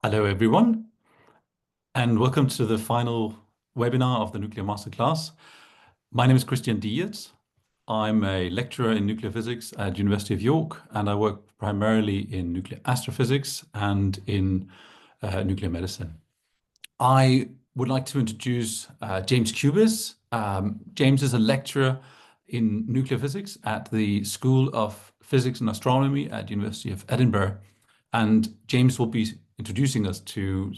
Hello, everyone, and welcome to the final webinar of the Nuclear Masterclass. My name is Christian Dietz. I'm a lecturer in nuclear physics at University of York, and I work primarily in nuclear astrophysics and in nuclear medicine. I would like to introduce James Cubiss. James is a lecturer in nuclear physics at the School of Physics and Astronomy at University of Edinburgh. And James will be introducing us to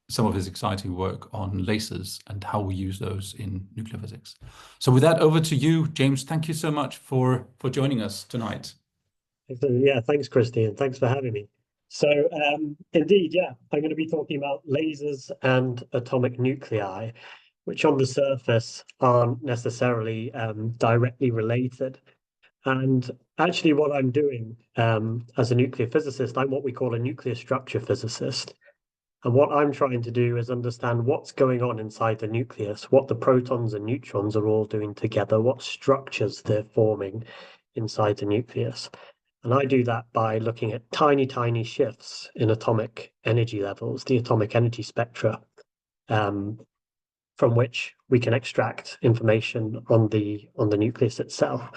some of his exciting work on lasers and how we use those in nuclear physics. So with that, over to you, James. Thank you so much for joining us tonight. Yeah, thanks, Christian. Thanks for having me. So indeed, yeah, I'm going to be talking about lasers and atomic nuclei, which on the surface aren't necessarily directly related. And actually what I'm doing as a nuclear physicist, I'm what we call a nuclear structure physicist. And what I'm trying to do is understand what's going on inside the nucleus, what the protons and neutrons are all doing together, what structures they're forming inside the nucleus. And I do that by looking at tiny, tiny shifts in atomic energy levels, the atomic energy spectra, from which we can extract information on the nucleus itself.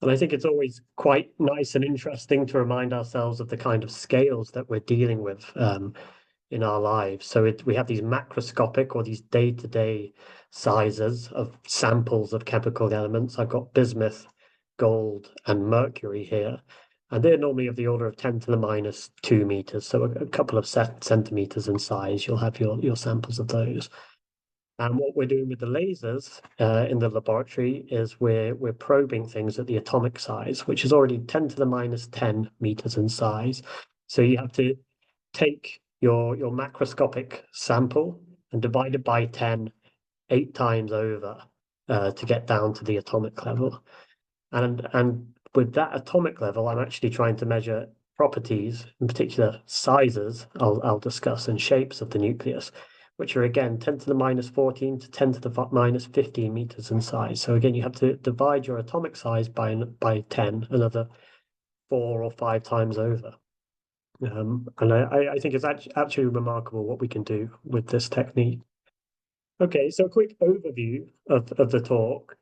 And I think it's always quite nice and interesting to remind ourselves of the kind of scales that we're dealing with in our lives. So we have these macroscopic or these day-to-day sizes of samples of chemical elements. I've got bismuth, gold, and mercury here. And they're normally of the order of 10 to the minus 2 meters. So a couple of centimeters in size, you'll have your samples of those. And what we're doing with the lasers in the laboratory is we're probing things at the atomic size, which is already 10 to the minus 10 meters in size. So you have to take your macroscopic sample and divide it by 10, 8 times over to get down to the atomic level. And with that atomic level, I'm actually trying to measure properties, in particular sizes, I'll discuss, and shapes of the nucleus, which are again 10 to the minus 14 to 10 to the minus 15 meters in size. So again, you have to divide your atomic size by 10, another 4 or 5 times over. And I think it's actually remarkable what we can do with this technique. Okay, so a quick overview of the talk.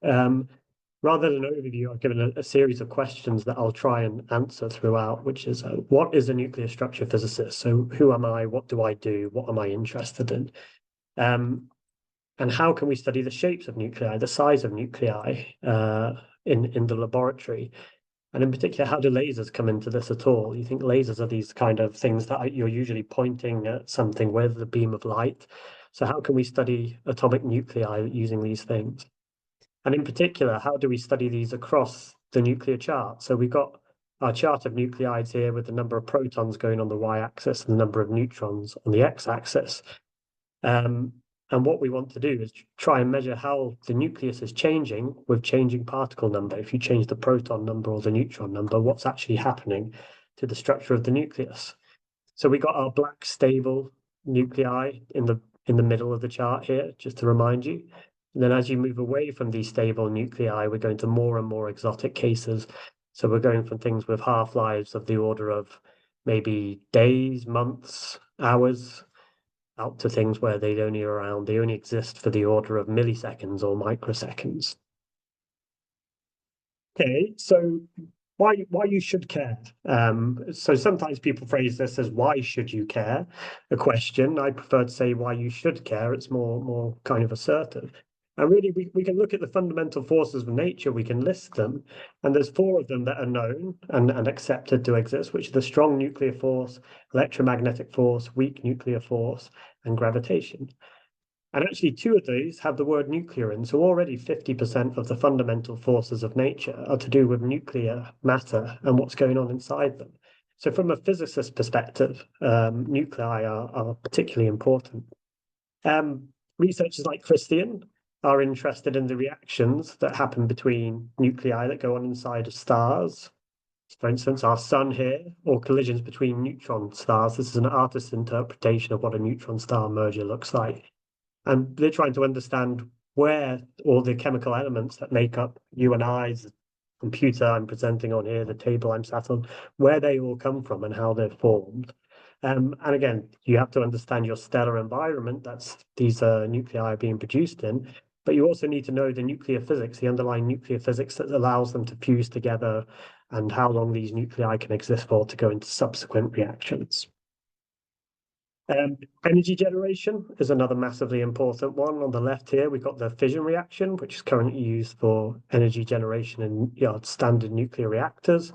Rather than an overview, I've given a series of questions that I'll try and answer throughout, which is what is a nuclear structure physicist? So who am I? What do I do? What am I interested in? And how can we study the shapes of nuclei, the size of nuclei in the laboratory? And in particular, how do lasers come into this at all? You think lasers are these kind of things that you're usually pointing at something with a beam of light. So how can we study atomic nuclei using these things? And in particular, how do we study these across the nuclear chart? So we've got our chart of nuclides here with the number of protons going on the y-axis and the number of neutrons on the x-axis. And what we want to do is try and measure how the nucleus is changing with changing particle number. If you change the proton number or the neutron number, what's actually happening to the structure of the nucleus? So we got our black stable nuclei in the middle of the chart here, just to remind you. And then as you move away from these stable nuclei, we're going to more and more exotic cases. So we're going from things with half-lives of the order of maybe days, months, hours, out to things where they only exist for the order of milliseconds or microseconds. Okay, so why you should care? So sometimes people phrase this as why should you care? A question. I prefer to say why you should care. It's more kind of assertive. And really, we can look at the fundamental forces of nature, we can list them, and there's 4 of them that are known and accepted to exist, which are the strong nuclear force, electromagnetic force, weak nuclear force, and gravitation. And actually 2 of these have the word nuclear in, so already 50% of the fundamental forces of nature are to do with nuclear matter and what's going on inside them. So from a physicist perspective, nuclei are particularly important. Researchers like Christian are interested in the reactions that happen between nuclei that go on inside of stars. For instance, our sun here, or collisions between neutron stars. This is an artist's interpretation of what a neutron star merger looks like. And they're trying to understand where all the chemical elements that make up you and I's computer I'm presenting on here, the table I'm sat on, where they all come from and how they're formed. And again, you have to understand your stellar environment that's these nuclei are being produced in, but you also need to know the nuclear physics, the underlying nuclear physics that allows them to fuse together and how long these nuclei can exist for to go into subsequent reactions. Energy generation is another massively important one. On the left here, we've got the fission reaction, which is currently used for energy generation in standard nuclear reactors.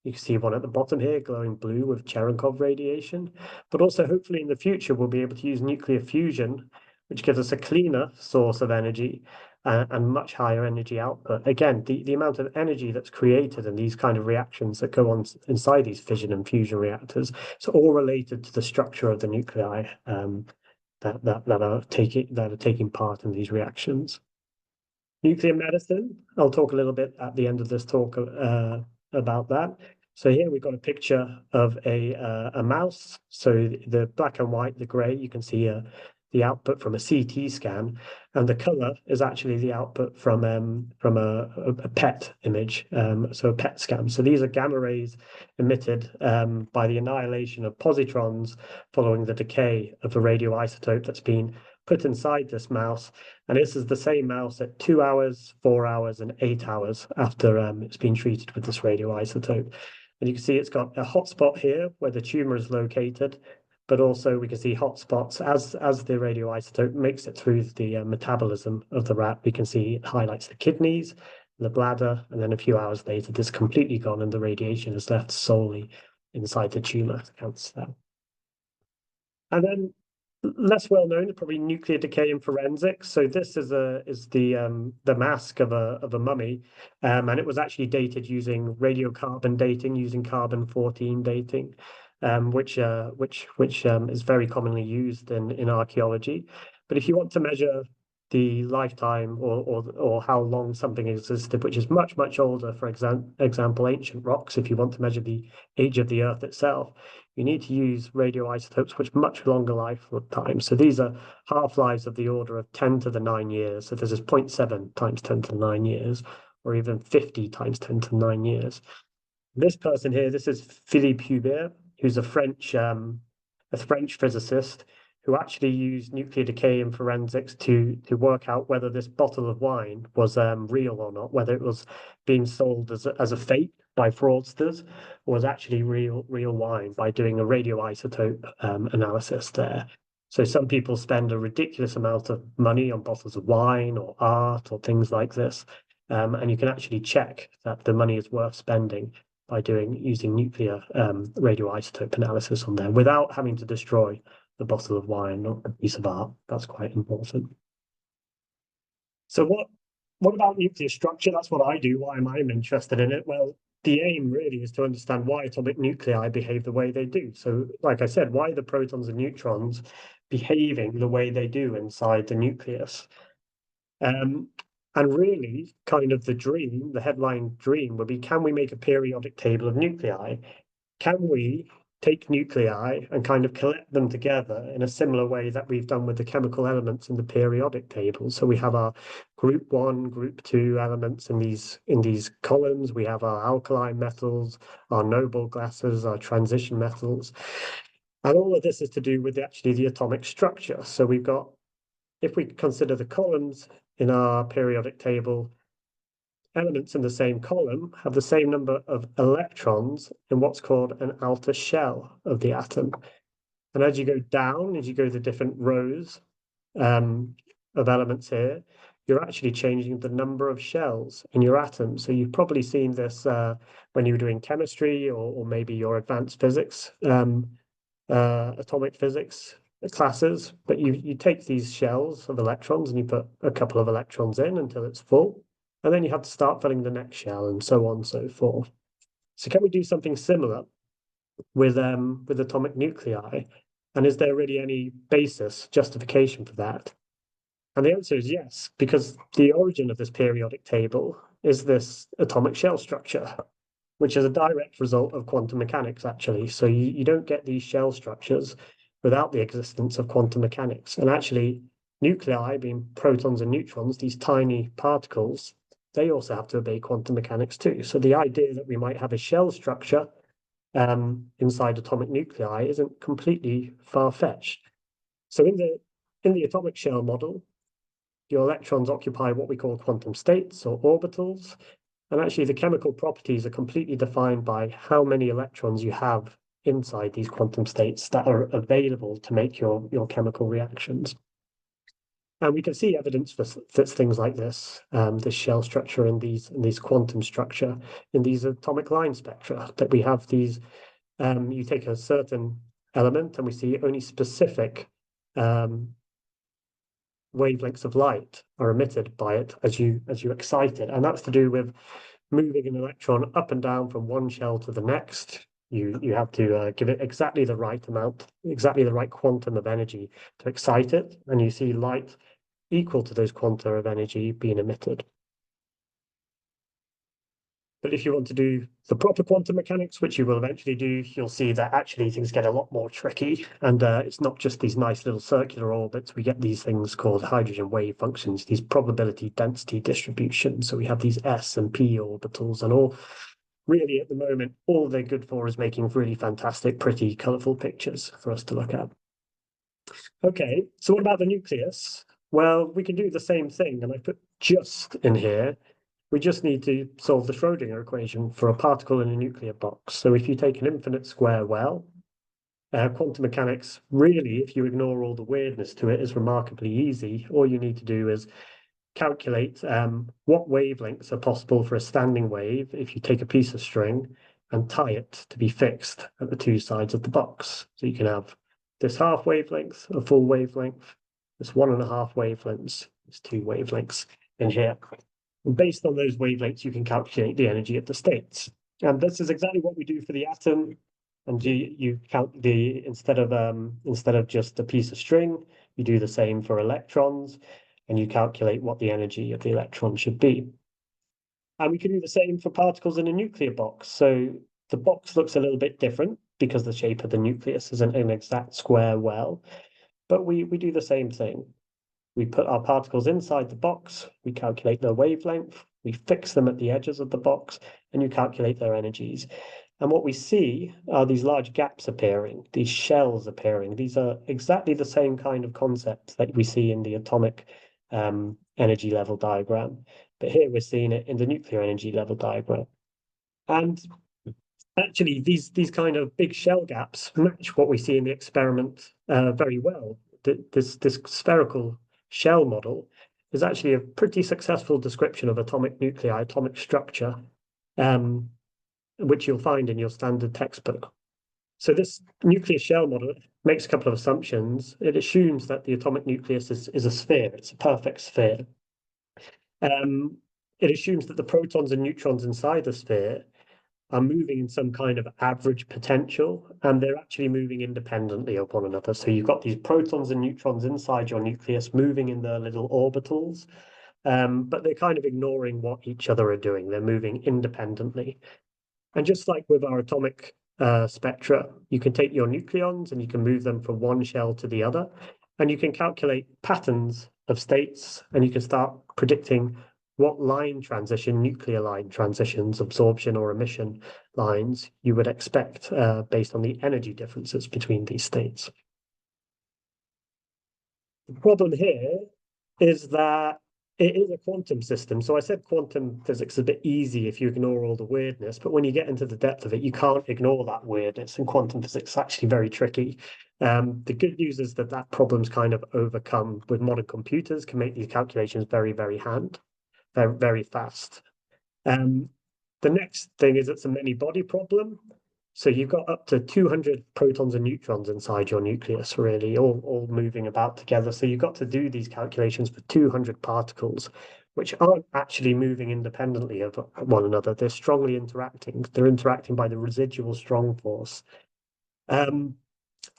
You can see one at the bottom here, glowing blue with Cherenkov radiation. But also, hopefully, in the future, we'll be able to use nuclear fusion, which gives us a cleaner source of energy and much higher energy output. Again, the amount of energy that's created in these kind of reactions that go on inside these fission and fusion reactors, it's all related to the structure of the nuclei that are taking part in these reactions. Nuclear medicine, I'll talk a little bit at the end of this talk about that. So here we've got a picture of a mouse. So the black and white, the gray, you can see the output from a CT scan, and the color is actually the output from a PET image, so a PET scan. So these are gamma rays emitted by the annihilation of positrons following the decay of a radioisotope that's been put inside this mouse. And this is the same mouse at 2 hours, 4 hours, and 8 hours after it's been treated with this radioisotope. And you can see it's got a hotspot here where the tumor is located, but also we can see hotspots as the radioisotope makes it through the metabolism of the rat. We can see it highlights the kidneys, the bladder, and then a few hours later, this completely gone and the radiation is left solely inside the tumor cancer cell. And then less well known, probably nuclear decay in forensics. So this is the mask of a mummy, and it was actually dated using radiocarbon dating, using carbon-14 dating, which is very commonly used in archaeology. But if you want to measure the lifetime or how long something existed, which is much older, for example, ancient rocks, if you want to measure the age of the Earth itself, you need to use radioisotopes which much longer lifetime. So these are half-lives of the order of 10 to the 9 years. So this is 0.7 times 10 to the 9 years, or even 50 times 10 to the 9 years. This person here, this is Philippe Hubert, who's a French physicist who actually used nuclear decay in forensics to work out whether this bottle of wine was real or not, whether it was being sold as a fake by fraudsters or was actually real wine by doing a radioisotope analysis there. So some people spend a ridiculous amount of money on bottles of wine or art or things like this, and you can actually check that the money is worth spending by using nuclear radioisotope analysis on there without having to destroy the bottle of wine or a piece of art. That's quite important. So what about nuclear structure? That's what I do. Why am I interested in it? Well, the aim really is to understand why atomic nuclei behave the way they do. So, like I said, why are the protons and neutrons behaving the way they do inside the nucleus? And really, kind of the headline dream would be, can we make a periodic table of nuclei? Can we take nuclei and kind of collect them together in a similar way that we've done with the chemical elements in the periodic table? So we have our group 1, group 2 elements in these columns. We have our alkaline metals, our noble gases, our transition metals. And all of this is to do with actually the atomic structure. So we've got, if we consider the columns in our periodic table, elements in the same column have the same number of electrons in what's called an outer shell of the atom. And as you go down, as you go to different rows of elements here, you're actually changing the number of shells in your atom. So you've probably seen this when you were doing chemistry or maybe your advanced physics, atomic physics classes. But you take these shells of electrons and you put a couple of electrons in until it's full. And then you have to start filling the next shell and so on and so forth. So can we do something similar with atomic nuclei? And is there really any justification for that? And the answer is yes, because the origin of this periodic table is this atomic shell structure, which is a direct result of quantum mechanics, actually. So you don't get these shell structures without the existence of quantum mechanics. And actually, nuclei, being protons and neutrons, these tiny particles, they also have to obey quantum mechanics too. So the idea that we might have a shell structure inside atomic nuclei isn't completely far-fetched. So in the atomic shell model, your electrons occupy what we call quantum states or orbitals. And actually, the chemical properties are completely defined by how many electrons you have inside these quantum states that are available to make your chemical reactions. And we can see evidence for things like this shell structure and these quantum structure in these atomic line spectra, that we have these, you take a certain element and we see only specific wavelengths of light are emitted by it as you excite it. And that's to do with moving an electron up and down from one shell to the next. You have to give it exactly the right amount, exactly the right quantum of energy to excite it, and you see light equal to those quanta of energy being emitted. But if you want to do the proper quantum mechanics, which you will eventually do, you'll see that actually things get a lot more tricky. And it's not just these nice little circular orbits. We get these things called hydrogen wave functions, these probability density distributions. So we have these S and P orbitals, and all really at the moment, all they're good for is making really fantastic, pretty, colorful pictures for us to look at. Okay, so what about the nucleus? Well, we can do the same thing, and I put just in here. We just need to solve the Schrödinger equation for a particle in a nuclear box. So if you take an infinite square well, quantum mechanics, really, if you ignore all the weirdness to it, is remarkably easy. All you need to do is calculate what wavelengths are possible for a standing wave if you take a piece of string and tie it to be fixed at the two sides of the box. So you can have this half wavelength, a full wavelength, this 1.5 wavelengths, there's 2 wavelengths in here. And based on those wavelengths, you can calculate the energy of the states. And this is exactly what we do for the atom. And you count instead of just a piece of string, you do the same for electrons, and you calculate what the energy of the electron should be. And we can do the same for particles in a nuclear box. So the box looks a little bit different because the shape of the nucleus isn't an exact square well, but we do the same thing. We put our particles inside the box, we calculate their wavelength, we fix them at the edges of the box, and you calculate their energies. And what we see are these large gaps appearing, these shells appearing. These are exactly the same kind of concepts that we see in the atomic energy level diagram. But here we're seeing it in the nuclear energy level diagram. And actually, these kind of big shell gaps match what we see in the experiment very well. This spherical shell model is actually a pretty successful description of atomic nuclei, atomic structure, which you'll find in your standard textbook. So this nuclear shell model makes a couple of assumptions. It assumes that the atomic nucleus is a sphere. It's a perfect sphere. It assumes that the protons and neutrons inside the sphere are moving in some kind of average potential, and they're actually moving independently of one another. So you've got these protons and neutrons inside your nucleus moving in their little orbitals, but they're kind of ignoring what each other are doing. They're moving independently. And just like with our atomic spectra, you can take your nucleons and you can move them from one shell to the other, and you can calculate patterns of states, and you can start predicting what line transition, nuclear line transitions, absorption or emission lines you would expect based on the energy differences between these states. The problem here is that it is a quantum system. So I said quantum physics is a bit easy if you ignore all the weirdness, but when you get into the depth of it, you can't ignore that weirdness, and quantum physics is actually very tricky. The good news is that problem's kind of overcome with modern computers, can make these calculations very, very very fast. The next thing is it's a many body problem. So you've got up to 200 protons and neutrons inside your nucleus, really, all moving about together. So you've got to do these calculations for 200 particles, which aren't actually moving independently of one another. They're strongly interacting. They're interacting by the residual strong force.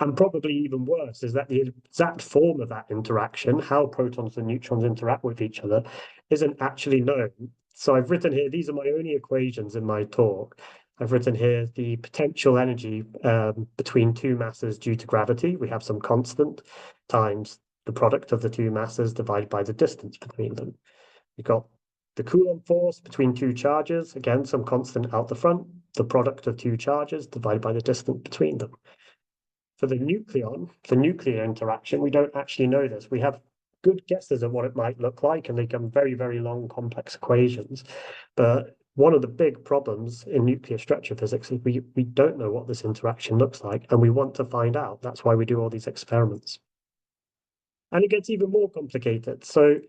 And probably even worse is that the exact form of that interaction, how protons and neutrons interact with each other, isn't actually known. So I've written here, these are my only equations in my talk. I've written here the potential energy between two masses due to gravity. We have some constant times the product of the two masses divided by the distance between them. We've got the Coulomb force between two charges, again, some constant out the front, the product of two charges divided by the distance between them. For the nucleon, the nuclear interaction, we don't actually know this. We have good guesses at what it might look like, and they become very, very long, complex equations. But one of the big problems in nuclear structure physics is we don't know what this interaction looks like, and we want to find out. That's why we do all these experiments. And it gets even more complicated. So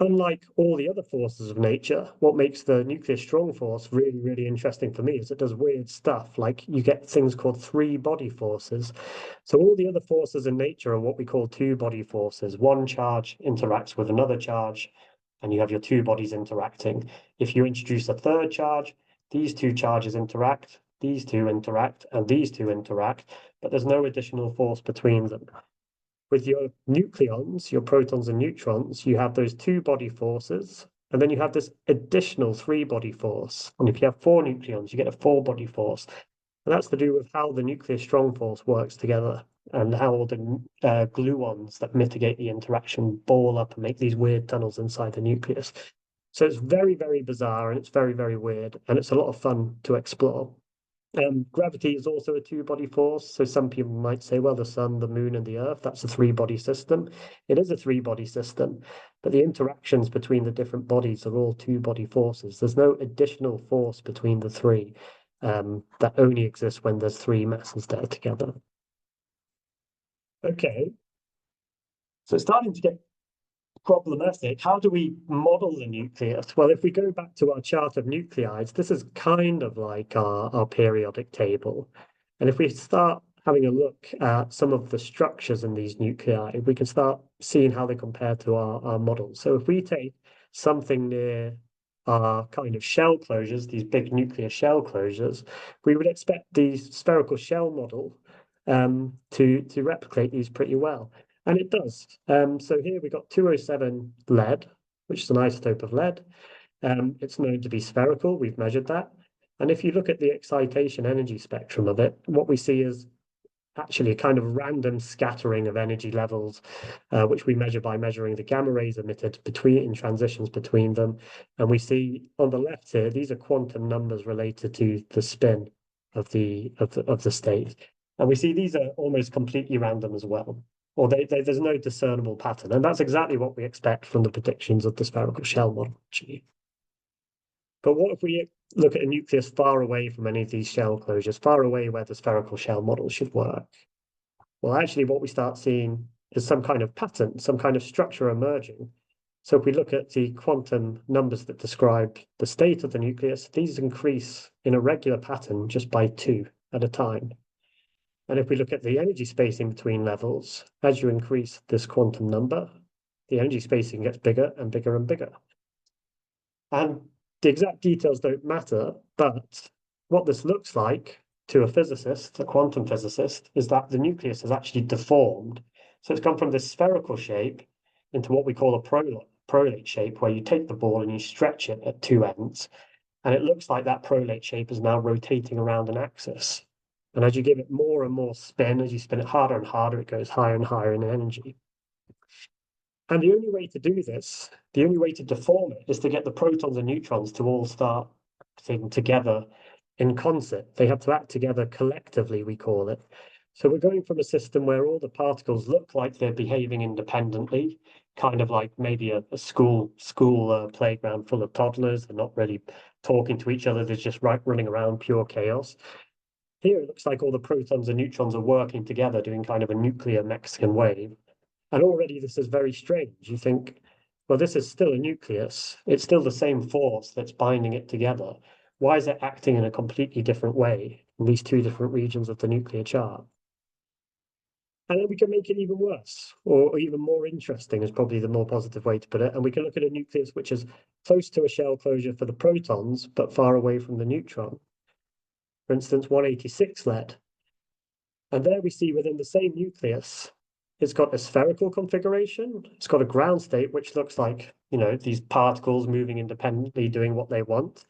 unlike all the other forces of nature, what makes the nuclear strong force really, really interesting for me is it does weird stuff. Like you get things called three-body forces. So all the other forces in nature are what we call two-body forces. One charge interacts with another charge, and you have your two bodies interacting. If you introduce a third charge, these two charges interact, these two interact, and these two interact, but there's no additional force between them. With your nucleons, your protons and neutrons, you have those two body forces, and then you have this additional three body force. And if you have four nucleons, you get a four body force. And that's to do with how the nuclear strong force works together and how all the gluons that mitigate the interaction ball up and make these weird tunnels inside the nucleus. So it's very, very bizarre and it's very, very weird. And it's a lot of fun to explore. Gravity is also a two-body force. So some people might say, well, the sun, the moon, and the earth, that's a three-body system. It is a three-body system, but the interactions between the different bodies are all two-body forces. There's no additional force between the three that only exists when there's three masses that are together. Okay, so it's starting to get problematic. How do we model the nucleus? Well, if we go back to our chart of nuclides, this is kind of like our periodic table. And if we start having a look at some of the structures in these nuclei, we can start seeing how they compare to our model. So if we take something near our kind of shell closures, these big nuclear shell closures, we would expect the spherical shell model to replicate these pretty well. And it does. So here we've got 207 lead, which is an isotope of lead. It's known to be spherical. We've measured that. And if you look at the excitation energy spectrum of it, what we see is actually a kind of random scattering of energy levels, which we measure by measuring the gamma rays emitted in transitions between them. And we see on the left here, these are quantum numbers related to the spin of the state. And we see these are almost completely random as well, or there's no discernible pattern. And that's exactly what we expect from the predictions of the spherical shell model, actually. But what if we look at a nucleus far away from any of these shell closures, far away where the spherical shell model should work? Well, actually, what we start seeing is some kind of pattern, some kind of structure emerging. So if we look at the quantum numbers that describe the state of the nucleus, these increase in a regular pattern just by 2 at a time. And if we look at the energy spacing between levels, as you increase this quantum number, the energy spacing gets bigger and bigger and bigger. And the exact details don't matter, but what this looks like to a physicist, a quantum physicist, is that the nucleus has actually deformed. So it's gone from this spherical shape into what we call a prolate shape, where you take the ball and you stretch it at two ends. And it looks like that prolate shape is now rotating around an axis. And as you give it more and more spin, as you spin it harder and harder, it goes higher and higher in energy. And the only way to do this, the only way to deform it, is to get the protons and neutrons to all start acting together in concert. They have to act together collectively, we call it. So we're going from a system where all the particles look like they're behaving independently, kind of like maybe a school playground full of toddlers. They're not really talking to each other. They're just running around, pure chaos. Here, it looks like all the protons and neutrons are working together, doing kind of a nuclear Mexican wave. And already this is very strange. You think, well, this is still a nucleus. It's still the same force that's binding it together. Why is it acting in a completely different way in these two different regions of the nuclear chart? And then we can make it even worse, or even more interesting is probably the more positive way to put it. And we can look at a nucleus which is close to a shell closure for the protons, but far away from the neutron. For instance, 186 lead. And there we see within the same nucleus, it's got a spherical configuration. It's got a ground state, which looks like, these particles moving independently, doing what they want.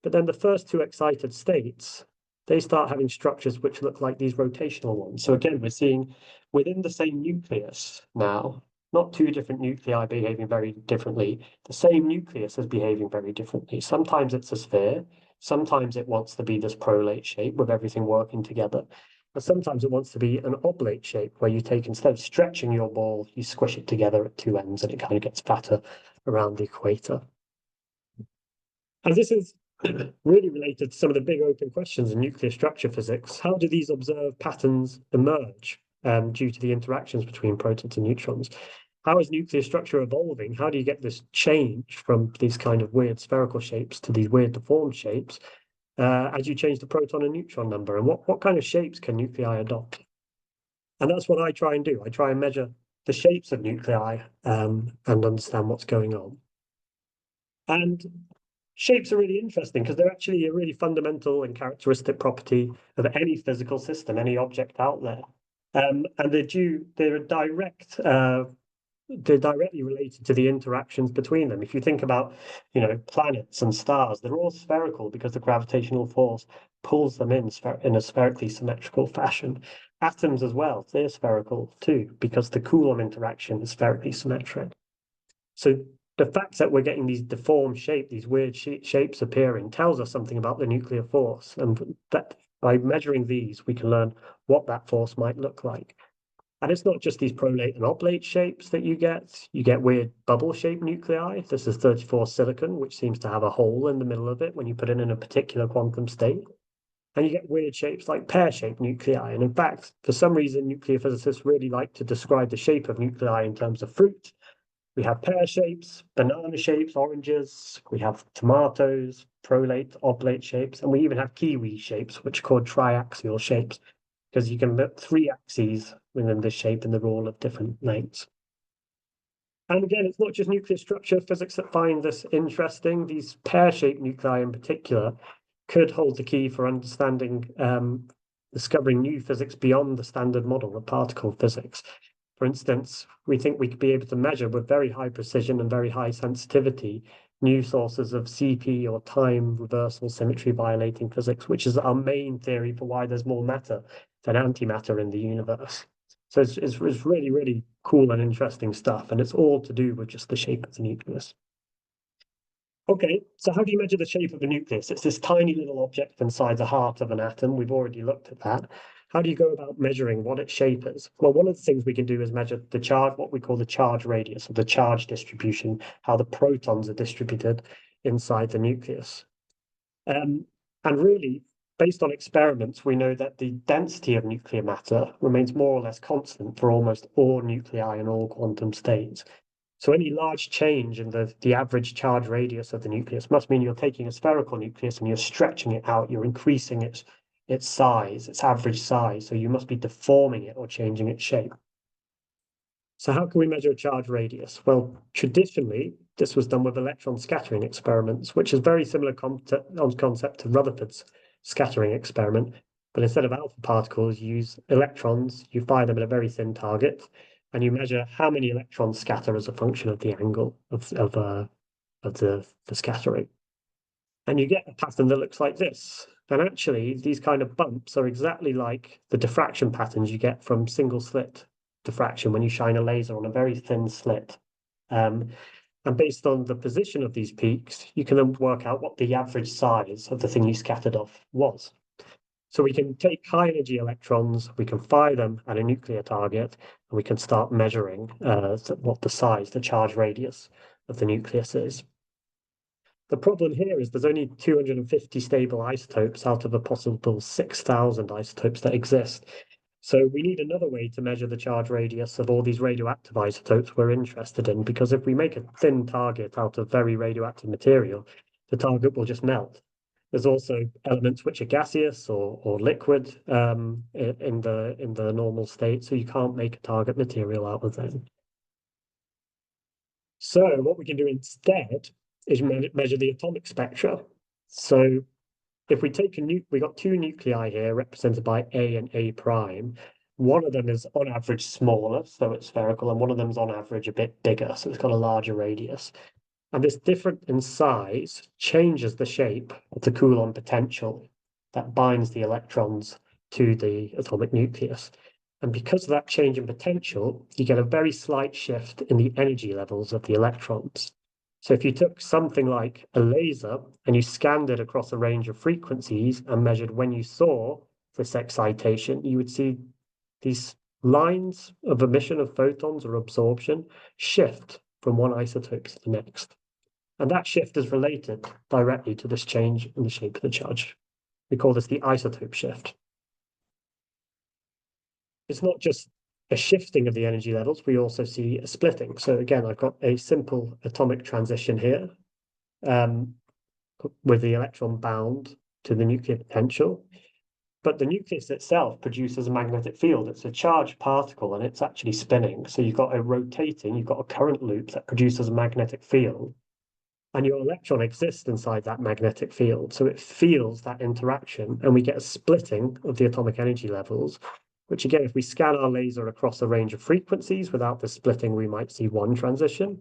But then the first two excited states, they start having structures which look like these rotational ones. So again, we're seeing within the same nucleus now, not two different nuclei behaving very differently. The same nucleus is behaving very differently. Sometimes it's a sphere, Sometimes it wants to be this prolate shape with everything working together. But sometimes it wants to be an oblate shape where you take, instead of stretching your ball, you squish it together at two ends and it kind of gets fatter around the equator. And this is really related to some of the big open questions in nuclear structure physics. How do these observed patterns emerge due to the interactions between protons and neutrons? How is nuclear structure evolving? How do you get this change from these kind of weird spherical shapes to these weird deformed shapes as you change the proton and neutron number? And what kind of shapes can nuclei adopt? And that's what I try and do. I try and measure the shapes of nuclei and understand what's going on. And shapes are really interesting because they're actually a really fundamental and characteristic property of any physical system, any object out there. And they're directly related to the interactions between them. If you think about, planets and stars, they're all spherical because the gravitational force pulls them in a spherically symmetrical fashion. Atoms as well, they're spherical too because the Coulomb interaction is spherically symmetric. So the fact that we're getting these deformed shapes, these weird shapes appearing, tells us something about the nuclear force, and that by measuring these, we can learn what that force might look like. And it's not just these prolate and oblate shapes that you get weird bubble-shaped nuclei. This is 34 silicon, which seems to have a hole in the middle of it when you put it in a particular quantum state. And you get weird shapes like pear-shaped nuclei. And in fact, for some reason, nuclear physicists really like to describe the shape of nuclei in terms of fruit. We have pear shapes, banana shapes, oranges, we have tomatoes, prolate, oblate shapes, and we even have kiwi shapes, which are called triaxial shapes, because you can put three axes within this shape and they're all of different lengths. And again, it's not just nuclear structure physics that find this interesting. These pear-shaped nuclei in particular could hold the key for understanding, discovering new physics beyond the standard model of particle physics. For instance, we think we could be able to measure with very high precision and very high sensitivity new sources of CP or time reversal symmetry violating physics, which is our main theory for why there's more matter than antimatter in the universe. So it's really, really cool and interesting stuff, and it's all to do with just the shape of the nucleus. Okay, so how do you measure the shape of a nucleus? It's this tiny little object inside the heart of an atom. We've already looked at that. How do you go about measuring what its shape is? Well, one of the things we can do is measure the charge, what we call the charge radius, or the charge distribution, how the protons are distributed inside the nucleus. And really, based on experiments, we know that the density of nuclear matter remains more or less constant for almost all nuclei in all quantum states. So any large change in the average charge radius of the nucleus must mean you're taking a spherical nucleus and you're stretching it out, you're increasing its size, its average size. So you must be deforming it or changing its shape. So how can we measure a charge radius? Well, traditionally, this was done with electron scattering experiments, which is very similar concept to Rutherford's scattering experiment. But instead of alpha particles, you use electrons, you fire them at a very thin target, and you measure how many electrons scatter as a function of the angle of the scattering. And you get a pattern that looks like this. And actually, these kind of bumps are exactly like the diffraction patterns you get from single slit diffraction when you shine a laser on a very thin slit. And based on the position of these peaks, you can then work out what the average size of the thing you scattered off was. So we can take high energy electrons, we can fire them at a nuclear target, and we can start measuring what the size, the charge radius of the nucleus is. The problem here is there's only 250 stable isotopes out of a possible 6,000 isotopes that exist. So we need another way to measure the charge radius of all these radioactive isotopes we're interested in, because if we make a thin target out of very radioactive material, the target will just melt. There's also elements which are gaseous or liquid in the normal state, so you can't make a target material out of them. So what we can do instead is measure the atomic spectra. So if we take we got two nuclei here represented by A and A prime. One of them is on average smaller, so it's spherical, and one of them is on average a bit bigger, so it's got a larger radius. And this difference in size changes the shape of the Coulomb potential that binds the electrons to the atomic nucleus. And because of that change in potential, you get a very slight shift in the energy levels of the electrons. So if you took something like a laser and you scanned it across a range of frequencies and measured when you saw this excitation, you would see these lines of emission of photons or absorption shift from one isotope to the next. And that shift is related directly to this change in the shape of the charge. We call this the isotope shift. It's not just a shifting of the energy levels, we also see a splitting. So again, I've got a simple atomic transition here with the electron bound to the nuclear potential. But the nucleus itself produces a magnetic field. It's a charged particle and it's actually spinning. So you've got you've got a current loop that produces a magnetic field. And your electron exists inside that magnetic field. So it feels that interaction and we get a splitting of the atomic energy levels, which again, if we scan our laser across a range of frequencies without the splitting, we might see one transition.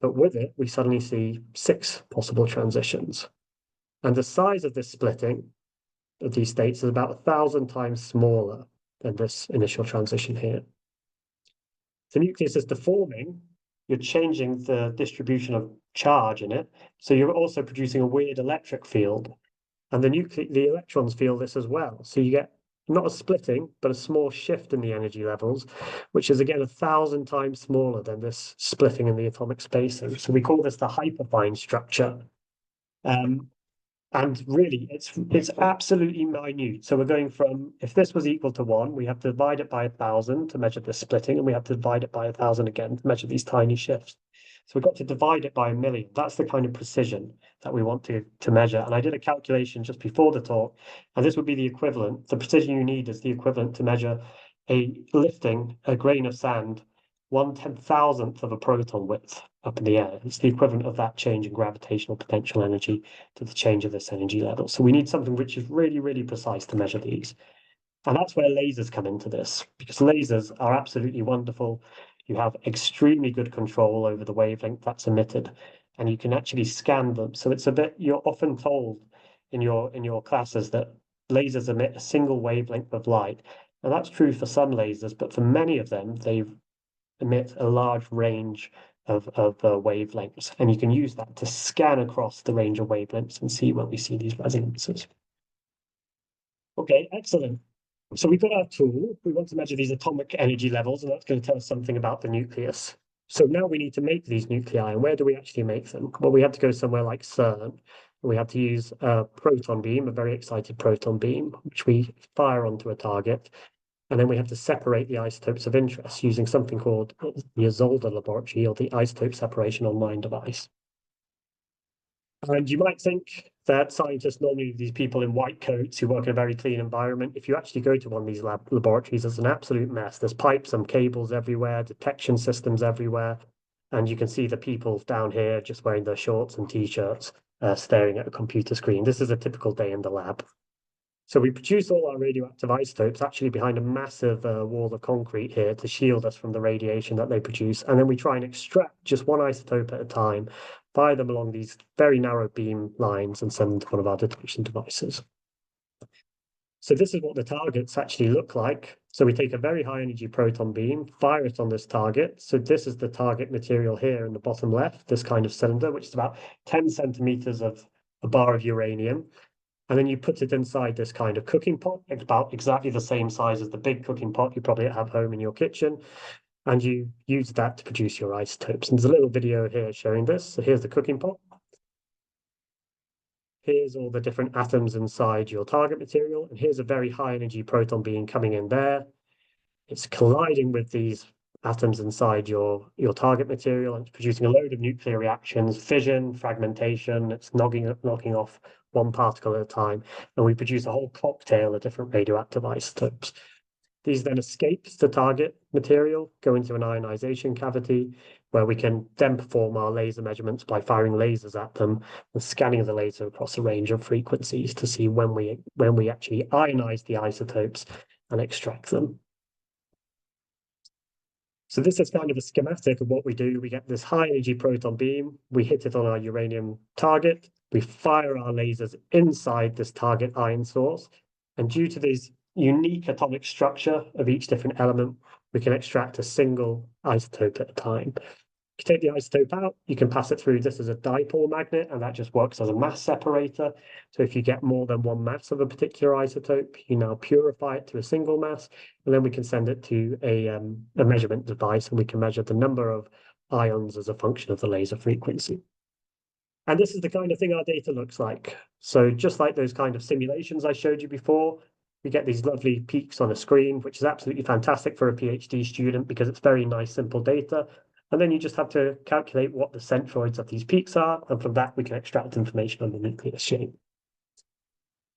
But with it, we suddenly see 6 possible transitions. And the size of this splitting of these states is about 1,000 times smaller than this initial transition here. The nucleus is deforming, you're changing the distribution of charge in it, so you're also producing a weird electric field. And the electrons feel this as well. So you get not a splitting, but a small shift in the energy levels, which is again 1,000 times smaller than this splitting in the atomic spacing. So we call this the hyperfine structure. And really, it's absolutely minute. So we're going from, if this was equal to 1, we have to divide it by 1,000 to measure the splitting, and we have to divide it by 1,000 again to measure these tiny shifts. So we've got to divide it by 1,000,000. That's the kind of precision that we want to measure. And I did a calculation just before the talk, and this would be the equivalent. The precision you need is the equivalent to measure lifting a grain of sand 1/10,000th of a proton width up in the air. It's the equivalent of that change in gravitational potential energy to the change of this energy level. So we need something which is really, really precise to measure these. And that's where lasers come into this, because lasers are absolutely wonderful. You have extremely good control over the wavelength that's emitted, and you can actually scan them. So it's a bit, you're often told in your classes that lasers emit a single wavelength of light. And that's true for some lasers, but for many of them, they emit a large range of wavelengths, and you can use that to scan across the range of wavelengths and see when we see these resonances. Okay, excellent. So we've got our tool. We want to measure these atomic energy levels, and that's going to tell us something about the nucleus. So now we need to make these nuclei, and where do we actually make them? Well, we have to go somewhere like CERN. We have to use a proton beam, a very excited proton beam, which we fire onto a target. And then we have to separate the isotopes of interest using something called the ISOLDE laboratory, or the isotope separation online device. And you might think that scientists, normally these people in white coats who work in a very clean environment, if you actually go to one of these laboratories, it's an absolute mess. There's pipes and cables everywhere, detection systems everywhere. And you can see the people down here just wearing their shorts and t-shirts, staring at a computer screen. This is a typical day in the lab. So we produce all our radioactive isotopes actually behind a massive wall of concrete here to shield us from the radiation that they produce. And then we try and extract just one isotope at a time, fire them along these very narrow beam lines and send them to one of our detection devices. So this is what the targets actually look like. So we take a very high energy proton beam, fire it on this target. So this is the target material here in the bottom left, this kind of cylinder, which is about 10 centimeters of a bar of uranium. And then you put it inside this kind of cooking pot, about exactly the same size as the big cooking pot you probably have home in your kitchen. And you use that to produce your isotopes. And there's a little video here showing this. So here's the cooking pot. Here's all the different atoms inside your target material. And here's a very high energy proton beam coming in there. It's colliding with these atoms inside your target material, and it's producing a load of nuclear reactions, fission, fragmentation. It's knocking off one particle at a time, and we produce a whole cocktail of different radioactive isotopes. These then escape the target material, go into an ionization cavity, where we can then perform our laser measurements by firing lasers at them and scanning the laser across a range of frequencies to see when we actually ionize the isotopes and extract them. So this is kind of a schematic of what we do. We get this high energy proton beam, we hit it on our uranium target, we fire our lasers inside this target ion source, and due to this unique atomic structure of each different element, we can extract a single isotope at a time. You take the isotope out, you can pass it through this as a dipole magnet, and that just works as a mass separator. So if you get more than one mass of a particular isotope, you now purify it to a single mass, and then we can send it to a measurement device, and we can measure the number of ions as a function of the laser frequency. And this is the kind of thing our data looks like. So just like those kind of simulations I showed you before, we get these lovely peaks on a screen, which is absolutely fantastic for a PhD student because it's very nice, simple data. And then you just have to calculate what the centroids of these peaks are. And from that, we can extract information on the nucleus shape.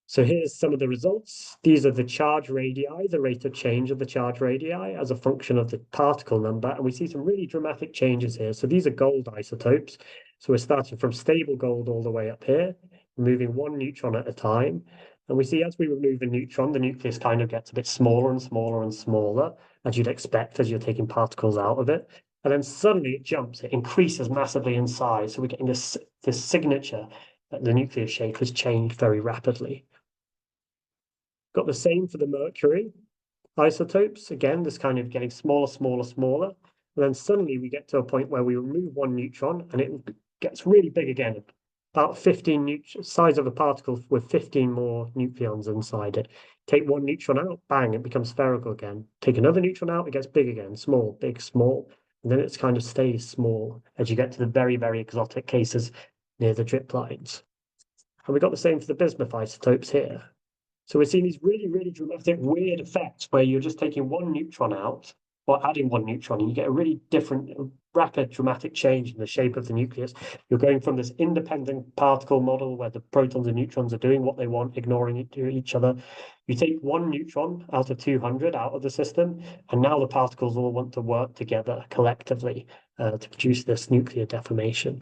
So here's some of the results. These are the charge radii, the rate of change of the charge radii as a function of the particle number. And we see some really dramatic changes here. So these are gold isotopes. So we're starting from stable gold all the way up here, removing one neutron at a time. And we see as we remove a neutron, the nucleus kind of gets a bit smaller and smaller and smaller, as you'd expect as you're taking particles out of it. And then suddenly it jumps, it increases massively in size. So we're getting this signature that the nucleus shape has changed very rapidly. Got the same for the mercury isotopes. Again, this kind of getting smaller, smaller, smaller. And then suddenly we get to a point where we remove one neutron and it gets really big again, about 15 size of a particle with 15 more nucleons inside it. Take one neutron out, bang, it becomes spherical again. Take another neutron out, it gets big again, small, big, small. And then it kind of stays small as you get to the very, very exotic cases near the drip lines. And we got the same for the bismuth isotopes here. So we're seeing these really, really dramatic, weird effects where you're just taking one neutron out or adding one neutron, and you get a really different, rapid, dramatic change in the shape of the nucleus. You're going from this independent particle model where the protons and neutrons are doing what they want, ignoring each other. You take one neutron out of 200 out of the system, and now the particles all want to work together collectively to produce this nuclear deformation.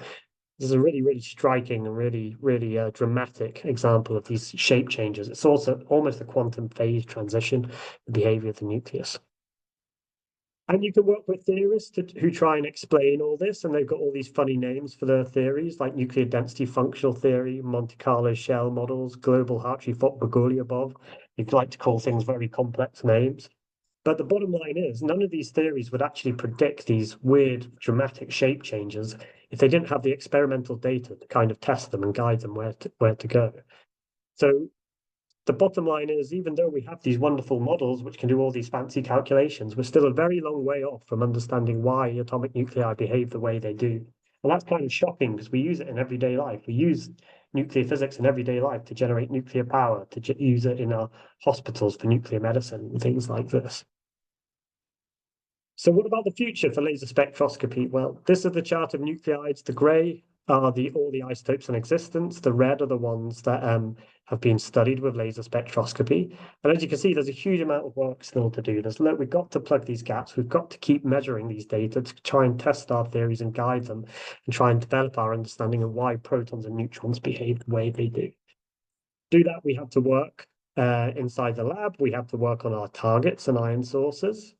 This is a really, really striking and really, really dramatic example of these shape changes. It's also almost a quantum phase transition, the behavior of the nucleus. And you can work with theorists who try and explain all this, and they've got all these funny names for their theories, like nuclear density functional theory, Monte Carlo shell models, global Hartree-Fock-Bogoliubov. You'd like to call things very complex names. But the bottom line is, none of these theories would actually predict these weird, dramatic shape changes if they didn't have the experimental data to kind of test them and guide them where to go. So the bottom line is, even though we have these wonderful models which can do all these fancy calculations, we're still a very long way off from understanding why atomic nuclei behave the way they do. And that's kind of shocking because we use it in everyday life. We use nuclear physics in everyday life to generate nuclear power, to use it in our hospitals for nuclear medicine and things like this. So what about the future for laser spectroscopy? Well, this is the chart of nuclides. The grey are all the isotopes in existence. The red are the ones that have been studied with laser spectroscopy. And as you can see, there's a huge amount of work still to do. We've got to plug these gaps. We've got to keep measuring these data to try and test our theories and guide them and try and develop our understanding of why protons and neutrons behave the way they do. To do that, we have to work inside the lab. We have to work on our targets and ion sources.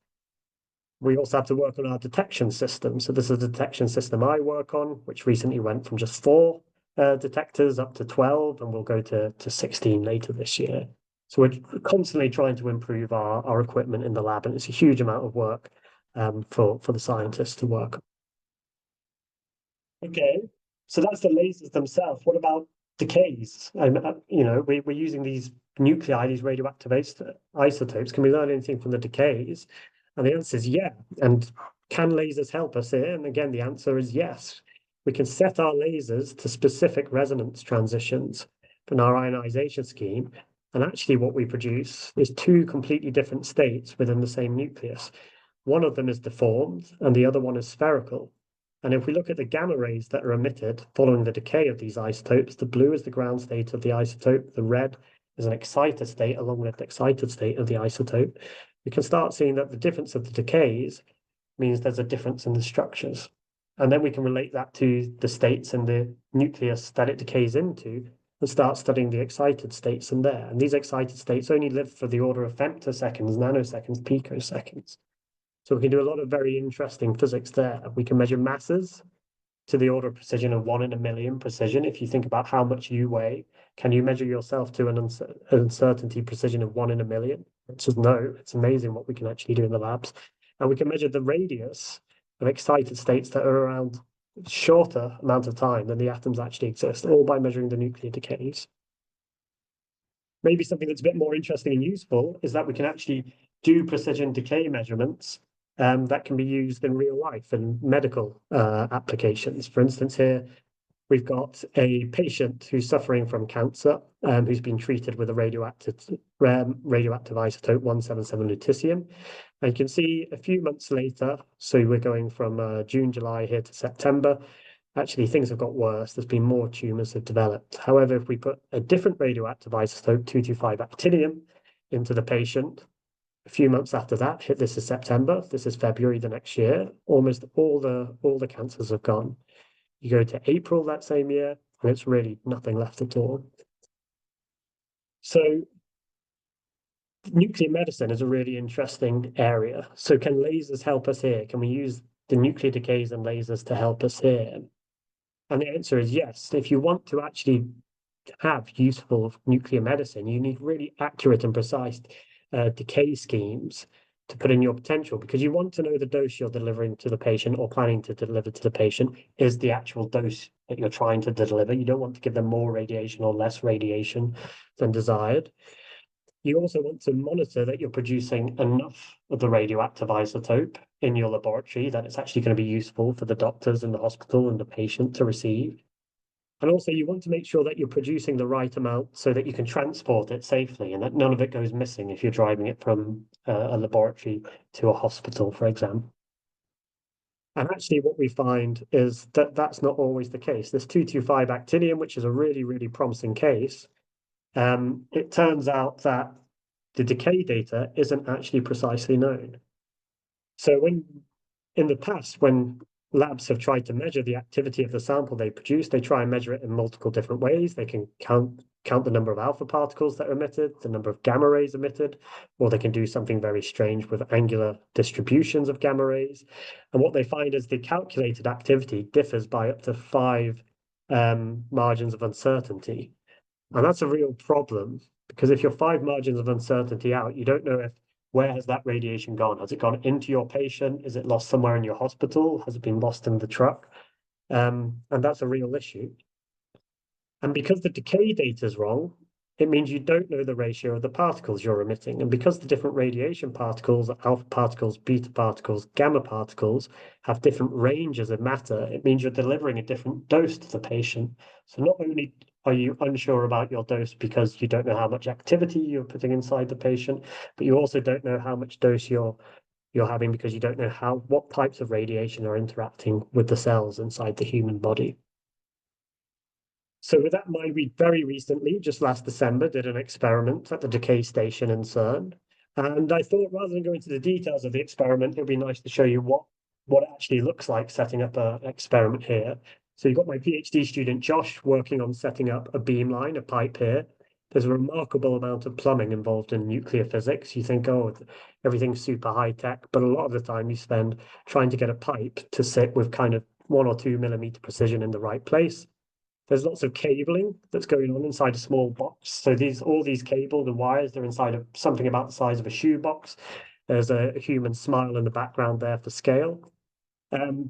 We also have to work on our detection system. So this is a detection system I work on, which recently went from just 4 detectors up to 12, and we'll go to 16 later this year. So we're constantly trying to improve our equipment in the lab, and it's a huge amount of work for the scientists to work on. Okay, so that's the lasers themselves. What about decays? We're using these nuclei, these radioactive isotopes. Can we learn anything from the decays? And the answer is yeah. And can lasers help us here? And again, the answer is yes. We can set our lasers to specific resonance transitions from our ionization scheme. And actually what we produce is 2 completely different states within the same nucleus. One of them is deformed and the other one is spherical. And if we look at the gamma rays that are emitted following the decay of these isotopes, the blue is the ground state of the isotope, the red is an excited state along with the excited state of the isotope. We can start seeing that the difference of the decays means there's a difference in the structures. And then we can relate that to the states in the nucleus that it decays into and start studying the excited states in there. And these excited states only live for the order of femtoseconds, nanoseconds, picoseconds. So we can do a lot of very interesting physics there. We can measure masses to the order of precision of 1 in a million precision. If you think about how much you weigh, can you measure yourself to an uncertainty precision of 1 in a million? It's just no. It's amazing what we can actually do in the labs. And we can measure the radius of excited states that are around shorter amount of time than the atoms actually exist, all by measuring the nuclear decays. Maybe something that's a bit more interesting and useful is that we can actually do precision decay measurements that can be used in real life and medical applications. For instance, here we've got a patient who's suffering from cancer, who's been treated with a radioactive isotope 177 lutetium. And you can see a few months later, so we're going from June, July here to September, actually things have got worse. There's been more tumors have developed. However, if we put a different radioactive isotope, 225 actinium, into the patient, a few months after that, this is September, this is February the next year, almost all the cancers have gone. You go to April that same year, and it's really nothing left at all. So nuclear medicine is a really interesting area. So can lasers help us here? Can we use the nuclear decays and lasers to help us here? And the answer is yes. If you want to actually have useful nuclear medicine, you need really accurate and precise decay schemes to put in your potential, because you want to know the dose you're delivering to the patient or planning to deliver to the patient is the actual dose that you're trying to deliver. You don't want to give them more radiation or less radiation than desired. You also want to monitor that you're producing enough of the radioactive isotope in your laboratory that it's actually going to be useful for the doctors in the hospital and the patient to receive. And also you want to make sure that you're producing the right amount so that you can transport it safely and that none of it goes missing if you're driving it from a laboratory to a hospital, for example. And actually what we find is that that's not always the case. This 225 actinium, which is a really, really promising case, it turns out that the decay data isn't actually precisely known. So in the past, when labs have tried to measure the activity of the sample they produce, they try and measure it in multiple different ways. They can count the number of alpha particles that are emitted, the number of gamma rays emitted, or they can do something very strange with angular distributions of gamma rays. And what they find is the calculated activity differs by up to 5 margins of uncertainty. And that's a real problem, because if you're 5 margins of uncertainty out, you don't know where has that radiation gone? Has it gone into your patient? Is it lost somewhere in your hospital? Has it been lost in the truck? And that's a real issue. And because the decay data is wrong, it means you don't know the ratio of the particles you're emitting. And because the different radiation particles, alpha particles, beta particles, gamma particles, have different ranges of matter, it means you're delivering a different dose to the patient. So not only are you unsure about your dose because you don't know how much activity you're putting inside the patient, but you also don't know how much dose you're having because you don't know what types of radiation are interacting with the cells inside the human body. So with that in mind, we very recently, just last December, did an experiment at the Decay Station in CERN. And I thought rather than go into the details of the experiment, it would be nice to show you what it actually looks like setting up an experiment here. So you've got my PhD student, Josh, working on setting up a beamline, a pipe here. There's a remarkable amount of plumbing involved in nuclear physics. You think, oh, everything's super high tech, but a lot of the time you spend trying to get a pipe to sit with kind of 1 or 2 millimeter precision in the right place. There's lots of cabling that's going on inside a small box. So all these cables and wires, they're inside of something about the size of a shoebox. There's a human smile in the background there for scale.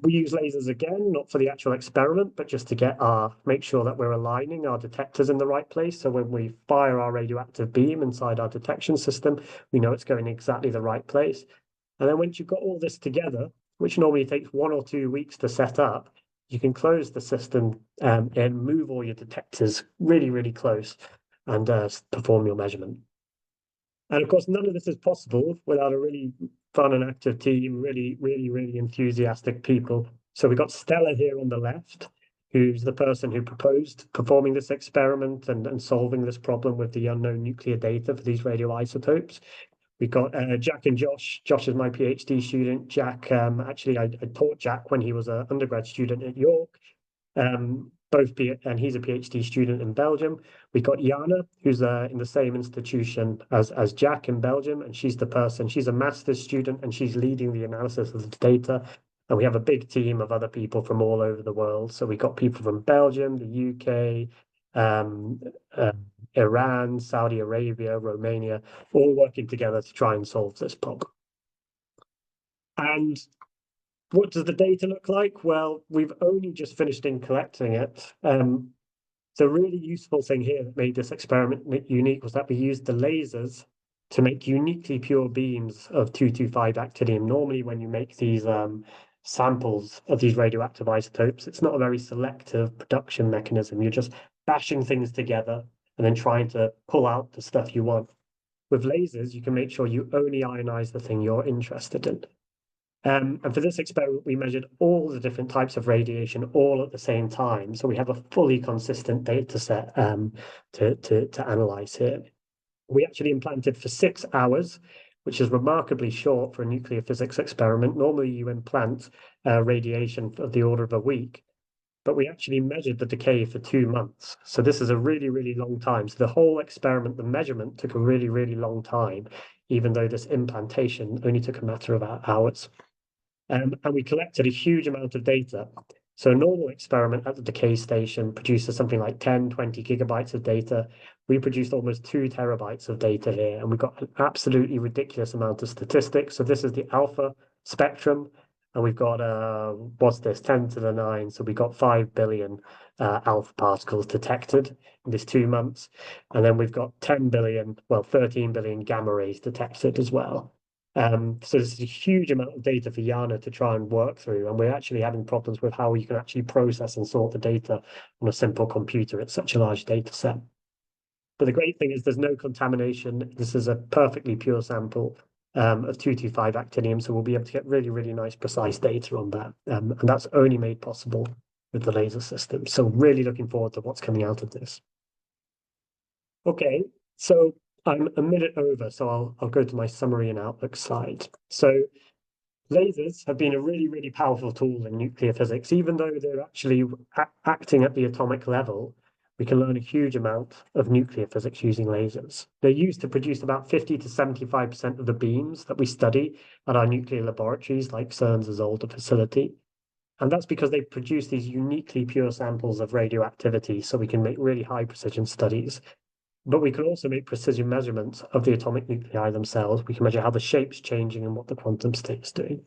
We use lasers again, not for the actual experiment, but just to make sure that we're aligning our detectors in the right place. So when we fire our radioactive beam inside our detection system, we know it's going exactly the right place. And then once you've got all this together, which normally takes 1 or 2 weeks to set up, you can close the system and move all your detectors really, really close and perform your measurement. And of course, none of this is possible without a really fun and active team, really, really, really enthusiastic people. So we've got Stella here on the left, who's the person who proposed performing this experiment and solving this problem with the unknown nuclear data for these radioisotopes. We've got Jack and Josh. Josh is my PhD student. Jack, actually, I taught Jack when he was an undergrad student at York. And he's a PhD student in Belgium. We've got Jana, who's in the same institution as Jack in Belgium, and she's a master's student, and she's leading the analysis of the data. And we have a big team of other people from all over the world. So we've got people from Belgium, the UK, Iran, Saudi Arabia, Romania, all working together to try and solve this problem. And what does the data look like? Well, we've only just finished in collecting it. The really useful thing here that made this experiment unique was that we used the lasers to make uniquely pure beams of 225 actinium. Normally, when you make these samples of these radioactive isotopes, it's not a very selective production mechanism. You're just bashing things together and then trying to pull out the stuff you want. With lasers, you can make sure you only ionize the thing you're interested in. And for this experiment, we measured all the different types of radiation all at the same time. So we have a fully consistent data set to analyze here. We actually implanted for 6 hours, which is remarkably short for a nuclear physics experiment. Normally, you implant radiation of the order of a week, but we actually measured the decay for 2 months. So this is a really, really long time. So the whole experiment, the measurement took a really, really long time, even though this implantation only took a matter of hours. And we collected a huge amount of data. So a normal experiment at the decay station produces something like 10, 20 gigabytes of data. We produced almost 2 terabytes of data here, and we got an absolutely ridiculous amount of statistics. So this is the alpha spectrum, and we've got, what's this, 10 to the 9. So we got 5 billion alpha particles detected in this 2 months. And then we've got 10 billion, well, 13 billion gamma rays detected as well. So there's a huge amount of data for Yana to try and work through, and we're actually having problems with how you can actually process and sort the data on a simple computer. It's such a large data set. But the great thing is there's no contamination. This is a perfectly pure sample of 225 actinium, so we'll be able to get really, really nice, precise data on that. And that's only made possible with the laser system. So really looking forward to what's coming out of this. Okay, so I'm a minute over, so I'll go to my summary and outlook slide. So lasers have been a really, really powerful tool in nuclear physics. Even though they're actually acting at the atomic level, we can learn a huge amount of nuclear physics using lasers. They're used to produce about 50 to 75% of the beams that we study at our nuclear laboratories, like CERN's ISOLDE facility. And that's because they produce these uniquely pure samples of radioactivity, so we can make really high precision studies. But we can also make precision measurements of the atomic nuclei themselves. We can measure how the shape's changing and what the quantum state's doing.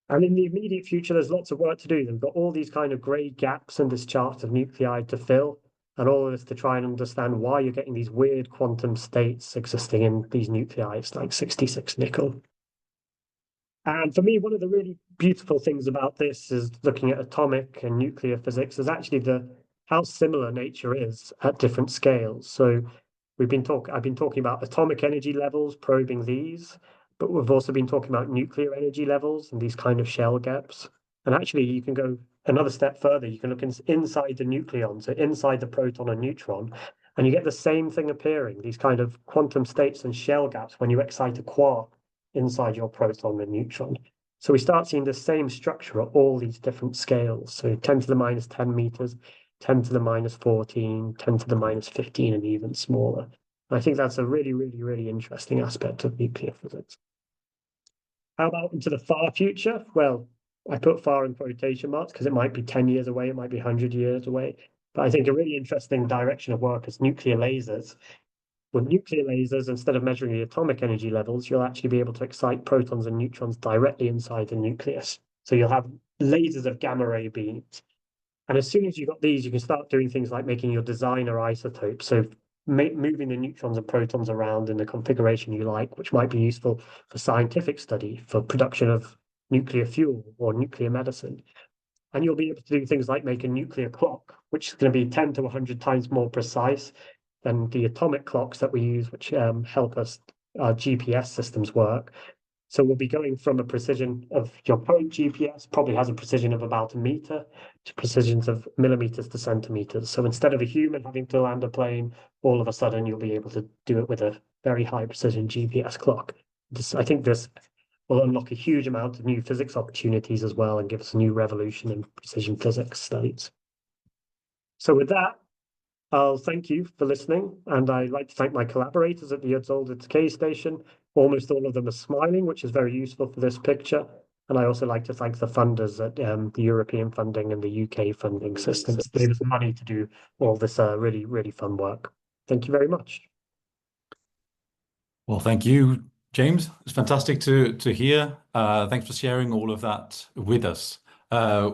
And in the immediate future, there's lots of work to do. They've got all these kind of grey gaps in this chart of nuclei to fill, and all of this to try and understand why you're getting these weird quantum states existing in these nuclei, like 66 nickel. And for me, one of the really beautiful things about this is looking at atomic and nuclear physics is actually how similar nature is at different scales. So I've been talking about atomic energy levels, probing these, but we've also been talking about nuclear energy levels and these kind of shell gaps. And actually, you can go another step further. You can look inside the nucleon, so inside the proton and neutron, and you get the same thing appearing, these kind of quantum states and shell gaps when you excite a quark inside your proton and neutron. So we start seeing the same structure at all these different scales. So 10 to the minus 10 meters, 10 to the minus 14, 10 to the minus 15, and even smaller. And I think that's a really, really, really interesting aspect of nuclear physics. How about into the far future? Well, I put far in quotation marks because it might be 10 years away, it might be 100 years away. But I think a really interesting direction of work is nuclear lasers. With nuclear lasers, instead of measuring the atomic energy levels, you'll actually be able to excite protons and neutrons directly inside the nucleus. So you'll have lasers of gamma ray beams. And as soon as you've got these, you can start doing things like making your designer isotope. So moving the neutrons and protons around in the configuration you like, which might be useful for scientific study, for production of nuclear fuel or nuclear medicine. And you'll be able to do things like make a nuclear clock, which is going to be 10 to 100 times more precise than the atomic clocks that we use, which help us, our GPS systems work. So we'll be going from a precision of your current GPS, probably has a precision of about a meter, to precisions of millimeters to centimeters. So instead of a human having to land a plane, all of a sudden you'll be able to do it with a very high precision GPS clock. I think this will unlock a huge amount of new physics opportunities as well and give us a new revolution in precision physics studies. So with that, I'll thank you for listening, and I'd like to thank my collaborators at the ISOLDE Decay Station. Almost all of them are smiling, which is very useful for this picture. And I also like to thank the funders at the European funding and the UK funding systems. They gave us money to do all this really, really fun work. Thank you very much. Well, thank you, James, it's fantastic to hear. Thanks for sharing all of that with us.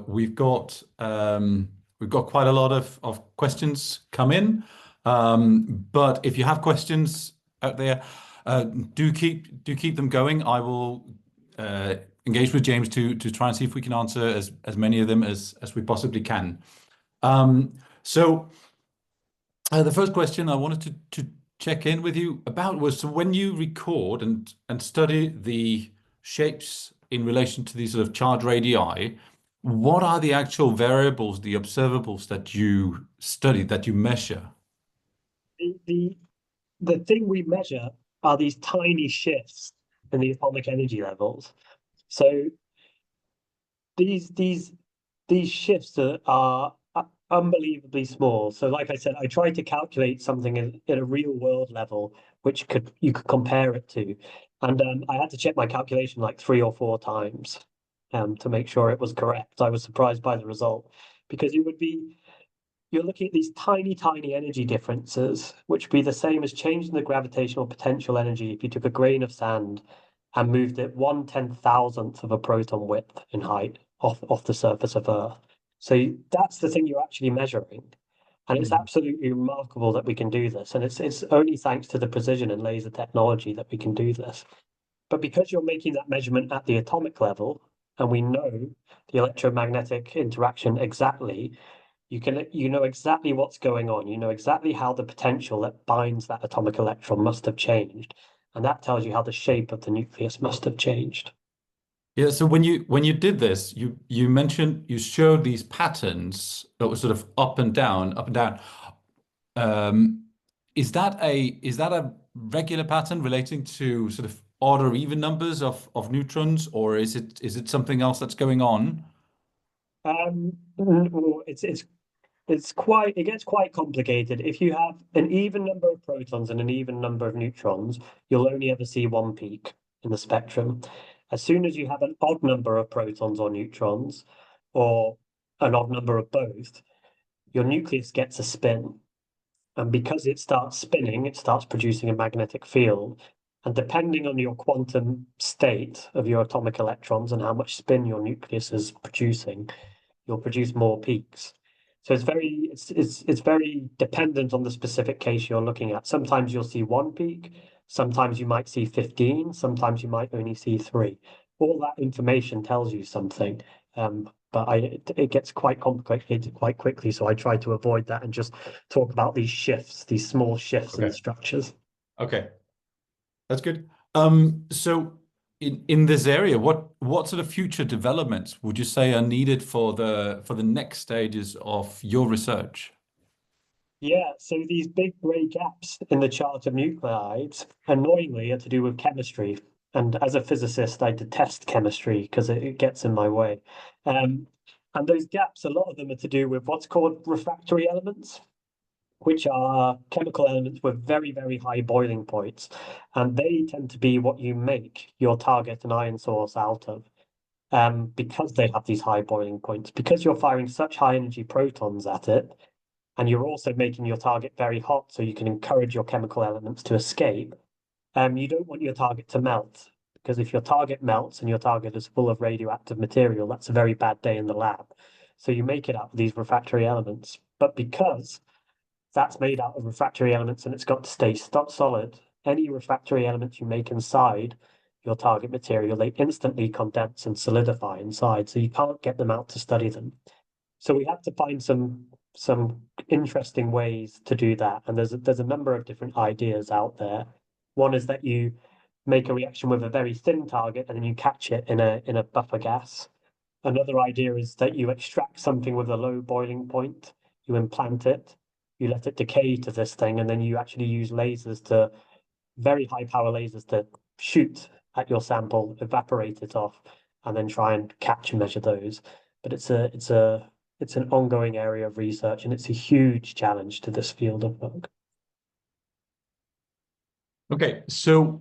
We've got quite a lot of questions come in, but if you have questions out there, do keep them going. I will engage with James to try and see if we can answer as many of them as we possibly can. So. The first question I wanted to check in with you about was, so when you record and study the shapes in relation to these sort of charged radii, what are the actual variables, the observables that you study, that you measure? The, the the thing we measure are these tiny shifts in the atomic energy levels. So these these these shifts are unbelievably small. So, like I said, I tried to calculate something in a real world level, which you could compare it to, and I had to check my calculation like 3 or 4 times to make sure it was correct. I was surprised by the result because you're looking at these tiny, tiny energy differences, which would be the same as changing the gravitational potential energy if you took a grain of sand and moved it 1/10,000th of a proton width in height off the surface of Earth. So that's the thing you're actually measuring. And it's Mhm. absolutely remarkable that we can do this. And it's only thanks to the precision in laser technology that we can do this. But because you're making that measurement at the atomic level, and we know the electromagnetic interaction exactly, you know exactly what's going on. You know exactly how the potential that binds that atomic electron must have changed. And that tells you how the shape of the nucleus must have changed. Yeah, so when you did this, you mentioned you showed these patterns that were sort of up and down, up and down. Um, is that a regular pattern relating to sort of odd or even numbers of neutrons, or is it something else that's going on? Well, it gets quite complicated. If you have an even number of protons and an even number of neutrons, you'll only ever see one peak in the spectrum. As soon as you have an odd number of protons or neutrons, or an odd number of both, your nucleus gets a spin. And because it starts spinning, it starts producing a magnetic field. And depending on your quantum state of your atomic electrons and how much spin your nucleus is producing, you'll produce more peaks. So it's very dependent on the specific case you're looking at. Sometimes you'll see one peak, sometimes you might see 15, sometimes you might only see three. All that information tells you something. But it gets quite complicated quite quickly, so I try to avoid that and just talk about these shifts, these small shifts in the Okay. structures. Okay, that's good. So in this area, what sort of future developments would you say are needed for the next stages of your research? Yeah, so these big grey gaps in the chart of nuclides, annoyingly, are to do with chemistry. And as a physicist, I detest chemistry because it gets in my way. Um, and those gaps, a lot of them are to do with what's called refractory elements, which are chemical elements with very, very high boiling points. And they tend to be what you make your target and ion source out of. Because they have these high boiling points, because you're firing such high energy protons at it, and you're also making your target very hot so you can encourage your chemical elements to escape. You don't want your target to melt because if your target melts and your target is full of radioactive material, that's a very bad day in the lab. So you make it out of these refractory elements. But because that's made out of refractory elements and it's got to stay solid, any refractory elements you make inside your target material, they instantly condense and solidify inside. So you can't get them out to study them. So we have to find some interesting ways to do that, and there's a number of different ideas out there. One is that you make a reaction with a very thin target and then you catch it in a buffer gas. Another idea is that you extract something with a low boiling point, you implant it, you let it decay to this thing, and then you actually use lasers to very high power lasers to shoot at your sample, evaporate it off, and then try and catch and measure those. But it's an ongoing area of research, and it's a huge challenge to this field of work. Okay, so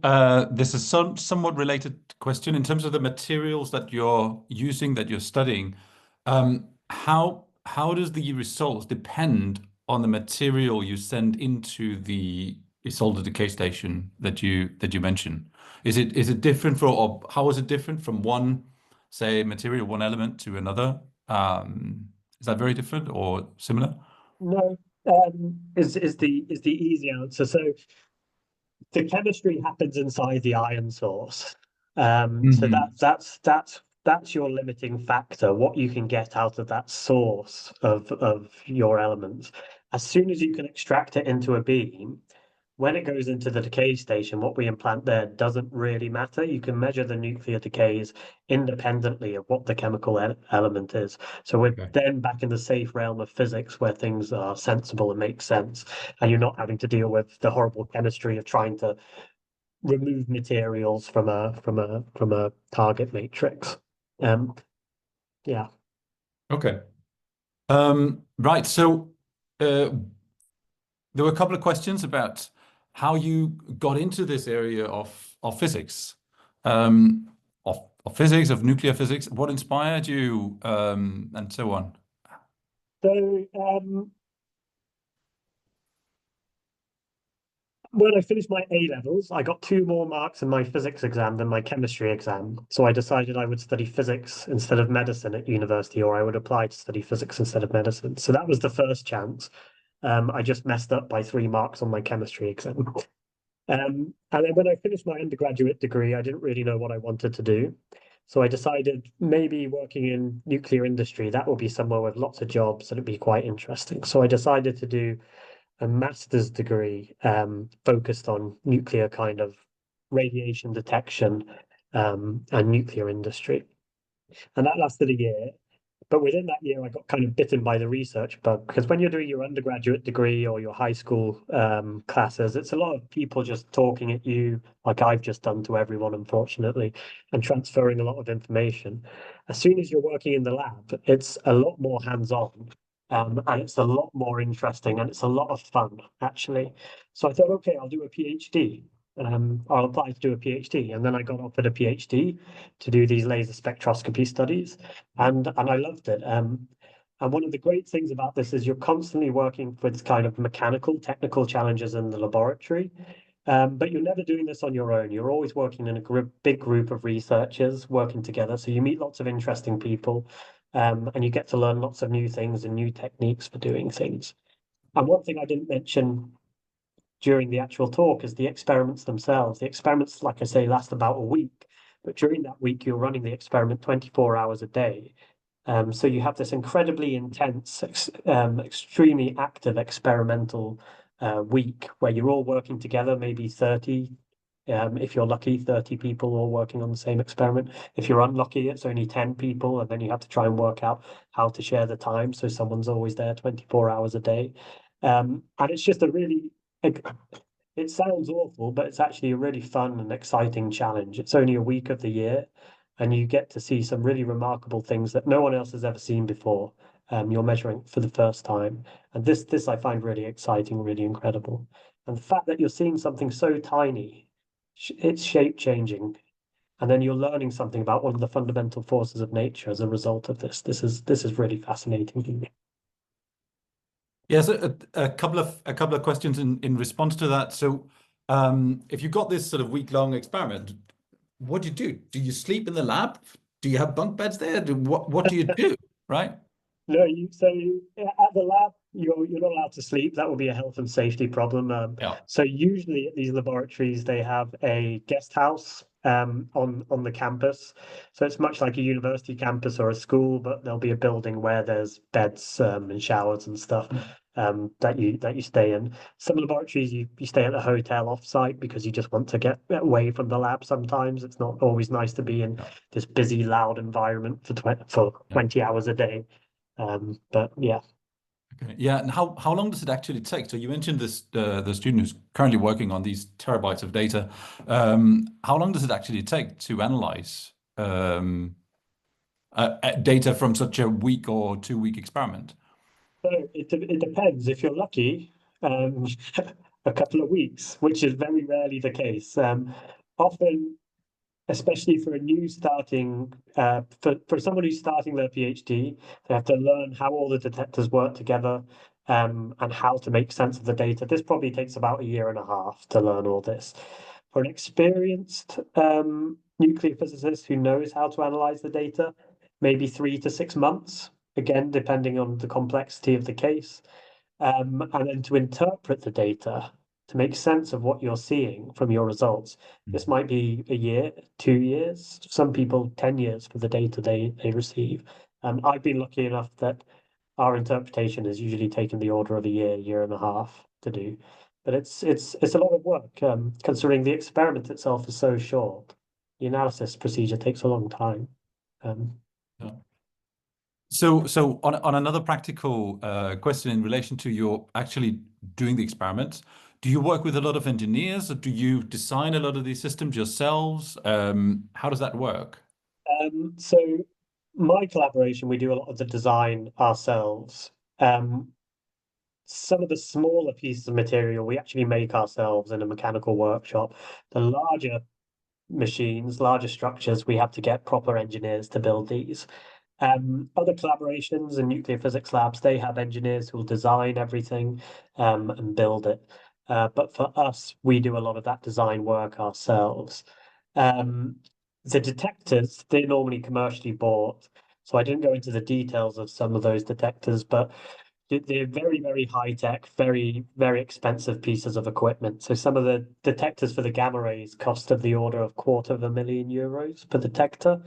this is somewhat related question in terms of the materials that you're using, that you're studying. How does the results depend on the material you send into the ISOLDE Decay Station that you mentioned. Is it different or how is it different from one, say, material, one element to another? Is that very different or similar? No, is the easy answer. So the chemistry happens inside the ion source. So Hmm. that's your limiting factor, what you can get out of that source of your elements. As soon as you can extract it into a beam, when it goes into the decay station, what we implant there doesn't really matter. You can measure the nuclear decays independently of what the chemical element is. So we're Okay. then back in the safe realm of physics where things are sensible and make sense, and you're not having to deal with the horrible chemistry of trying to remove materials from a target matrix. Um, yeah. Okay. Right. So uh, there were a couple of questions about how you got into this area of physics, um, of physics, of nuclear physics. What inspired you, and so on. So when I finished my A levels, I got two more marks in my physics exam than my chemistry exam. So I decided I would study physics instead of medicine at university, or I would apply to study physics instead of medicine. So that was the first chance. I just messed up by 3 marks on my chemistry exam. And then when I finished my undergraduate degree, I didn't really know what I wanted to do. So I decided maybe working in nuclear industry, that would be somewhere with lots of jobs and it'd be quite interesting. So I decided to do a master's degree focused on nuclear kind of radiation detection and nuclear industry. And that lasted a year. But within that year, I got kind of bitten by the research bug because when you're doing your undergraduate degree or your high school classes, it's a lot of people just talking at you, like I've just done to everyone, unfortunately, and transferring a lot of information. As soon as you're working in the lab, it's a lot more hands-on, and it's a lot more interesting, and it's a lot of fun, actually. So I thought, okay, I'll do a PhD. I'll apply to do a PhD, and then I got offered a PhD to do these laser spectroscopy studies and I loved it. And one of the great things about this is you're constantly working with kind of mechanical, technical challenges in the laboratory, but you're never doing this on your own. You're always working in a big group of researchers working together. So you meet lots of interesting people, and you get to learn lots of new things and new techniques for doing things. And one thing I didn't mention during the actual talk is the experiments themselves. The experiments, like I say, last about a week. But during that week, you're running the experiment 24 hours a day. So you have this incredibly intense, extremely active experimental week where you're all working together, maybe 30, if you're lucky, 30 people all working on the same experiment. If you're unlucky, it's only 10 people, and then you have to try and work out how to share the time. So someone's always there 24 hours a day. And it's just a really, it sounds awful, but it's actually a really fun and exciting challenge. It's only a week of the year, and you get to see some really remarkable things that no one else has ever seen before. You're measuring for the first time, and this I find really exciting, really incredible. And the fact that you're seeing something so tiny, it's shape changing, and then you're learning something about one of the fundamental forces of nature as a result of this. This is really fascinating to me. Yes, a couple of questions in response to that. So, if you got this sort of week-long experiment, what do you do? Do you sleep in the lab? Do you have bunk beds there? What do you do? Right? No, at the lab, you're not allowed to sleep. That would be a health and safety problem. Yeah. So usually at these laboratories, they have a guest house on the campus. So it's much like a university campus or a school, but there'll be a building where there's beds and showers and stuff that you stay in. Some laboratories you stay at a hotel off-site because you just want to get away from the lab sometimes. It's not always nice to be in Yeah. this busy, loud environment for Yeah. 20 hours a day. But yeah, Okay. Yeah. And how long does it actually take? So you mentioned this the student who's currently working on these terabytes of data. How long does it actually take to analyze data from such a week or 2 week experiment? so it depends. If you're lucky, um, a couple of weeks, which is very rarely the case. Often, especially for a new starting, for someone who's starting their PhD, they have to learn how all the detectors work together. and how to make sense of the data. This probably takes about a year and a half to learn all this. For an experienced nuclear physicist who knows how to analyze the data, maybe 3 to 6 months, again, depending on the complexity of the case. And then to interpret the data, to make sense of what you're seeing from your results. This might be a year, 2 years, some people 10 years for the data they receive. I've been lucky enough that our interpretation has usually taken the order of a year, year and a half to do. But it's a lot of work, considering the experiment itself is so short. The analysis procedure takes a long time. Yeah. So on another practical question in relation to your actually doing the experiments, do you work with a lot of engineers, or do you design a lot of these systems yourselves? How does that work? So my collaboration, we do a lot of the design ourselves. Some of the smaller pieces of material we actually make ourselves in a mechanical workshop. The larger machines, larger structures, we have to get proper engineers to build these. Other collaborations in nuclear physics labs, they have engineers who will design everything and build it. But for us, we do a lot of that design work ourselves. Um, the detectors, they're normally commercially bought. So I didn't go into the details of some of those detectors, but they're very, very high tech, very, very expensive pieces of equipment. So some of the detectors for the gamma rays cost of the order of €250,000 per detector.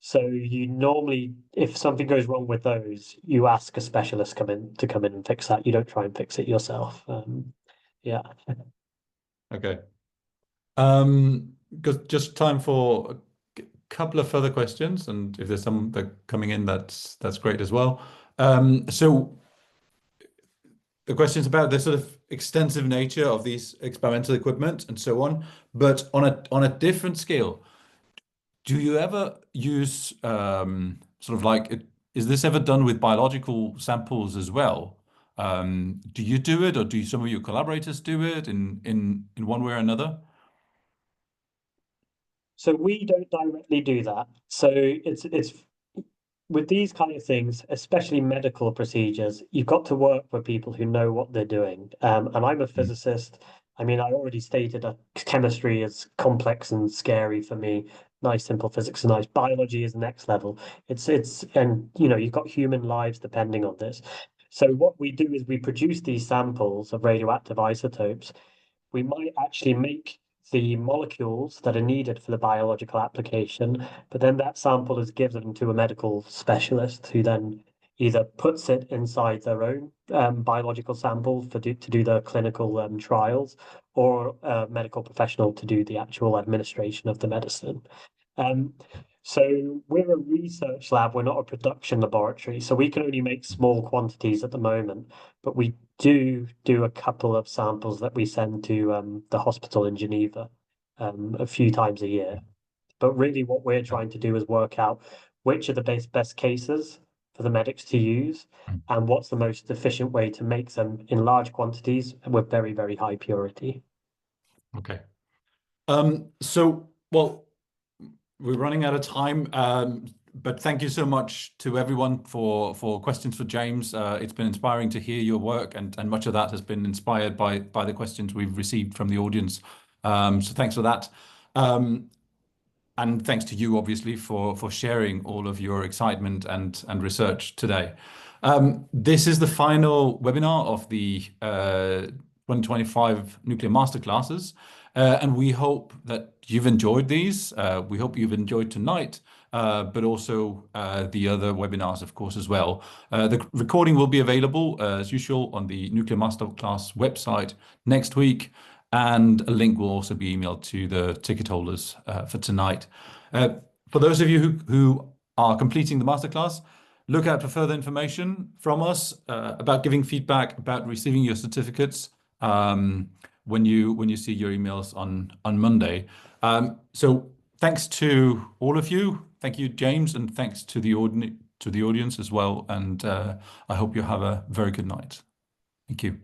So you normally, if something goes wrong with those, you ask a specialist come in and fix that. You don't try and fix it yourself. Yeah. Okay. Just time for a couple of further questions, and if there's some that are coming in, that's great as well. So the question's about the sort of extensive nature of these experimental equipment and so on, but on a different scale. Do you ever use sort of like is this ever done with biological samples as well? Do you do it, or do some of your collaborators do it in one way or another? So we don't directly do that. So it's with these kind of things, especially medical procedures, you've got to work with people who know what they're doing. And I'm a Mm. physicist. I mean, I already stated that chemistry is complex and scary for me. Nice, simple physics is nice. Biology is next level. And you've got human lives depending on this. So what we do is we produce these samples of radioactive isotopes. We might actually make the molecules that are needed for the biological application, but then that sample is given to a medical specialist who then either puts it inside their own biological sample to do the clinical trials, or a medical professional to do the actual administration of the medicine. Um, so we're a research lab, we're not a production laboratory, so we can only make small quantities at the moment, but we do a couple of samples that we send to the hospital in Geneva a few times a year. But really what we're Yeah. trying to do is work out which are the best cases for the medics to use, Mm. and what's the most efficient way to make them in large quantities with very, very high purity. Okay. Well, we're running out of time, but thank you so much to everyone for questions for James. It's been inspiring to hear your work, and much of that has been inspired by the questions we've received from the audience. So thanks for that. And thanks to you, obviously, for sharing all of your excitement and research today. This is the final webinar of the 2025 Nuclear Masterclasses, and we hope that you've enjoyed these. We hope you've enjoyed tonight, but also the other webinars, of course, as well. The recording will be available, as usual, on the Nuclear Masterclass website next week, and a link will also be emailed to the ticket holders for tonight. For those of you who are completing the masterclass, look out for further information from us about giving feedback, about receiving your certificates when you see your emails on Monday. So thanks to all of you. Thank you, James, and thanks to the audience as well. And I hope you have a very good night. Thank you.